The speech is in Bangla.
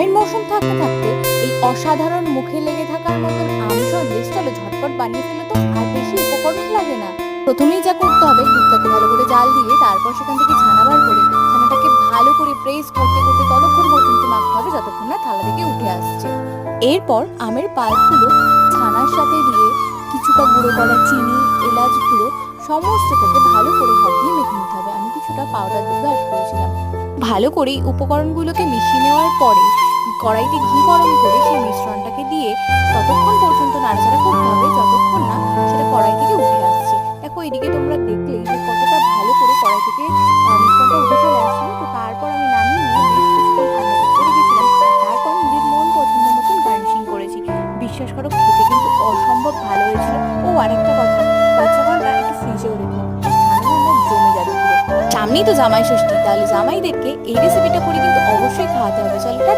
আমের মৌসুম থাকতে থাকতে এই অসাধারণ মুখে লেগে থাকার মতন আম সন্দেশ চলো ঝটপট বানিয়ে ফেলে তো, আর বেশি উপকরণ লাগে না। প্রথমেই যা করতে হবে, দুধটাকে ভালো করে জাল দিয়ে তারপর সেখান থেকে ছানা বার করে ছানাটাকে ভালো করে প্রেস করতে করতে ততক্ষণ পর্যন্ত মাখতে হবে যতক্ষণ না থালা থেকে উঠে আসছে। এরপর আমের পাল্পগুলো ছানার সাথে দিয়ে কিছুটা গুঁড়ো করা চিনি, এলাচ গুঁড়ো সমস্তটাকে ভালো করে হাত দিয়ে মেখে নিতে হবে। আমি কিছুটা পাউডার দুধ অ্যাড করেছিলাম। ভালো করে উপকরণগুলোকে মিশিয়ে নেওয়ার পরে কড়াইতে ঘি গরম করে সেই মিশ্রণটাকে দিয়ে ততক্ষণ পর্যন্ত নাড়াচাড়া করতে হবে যতক্ষণ না সেটা কড়াই থেকে উঠে আসছে। দেখো এদিকে তোমরা দেখলেই যে কতটা ভালো করে কড়াই থেকে মিশ্রণটা উঠে চলে আসছিল। তো তারপর আমি নামিয়ে নিয়ে বেশ কিছুক্ষণ ঠান্ডা করতে রেখেছিলাম, আর তারপর নিজের মন পছন্দ মতন গার্নিশিং করেছি। বিশ্বাস করো খেতে কিন্তু অসম্ভব ভালো হয়েছিল। ও আরেকটা কথা, 5-6 ঘন্টা একটু ফ্রিজেও রেখো, ঠান্ডা ঠান্ডা জমে যাবে পুরো। সামনেই তো জামাই ষষ্ঠী, তাহলে জামাইদেরকে এই রেসিপিটা করে কিন্তু অবশ্যই খাওয়াতে হবে। চলো টাটা।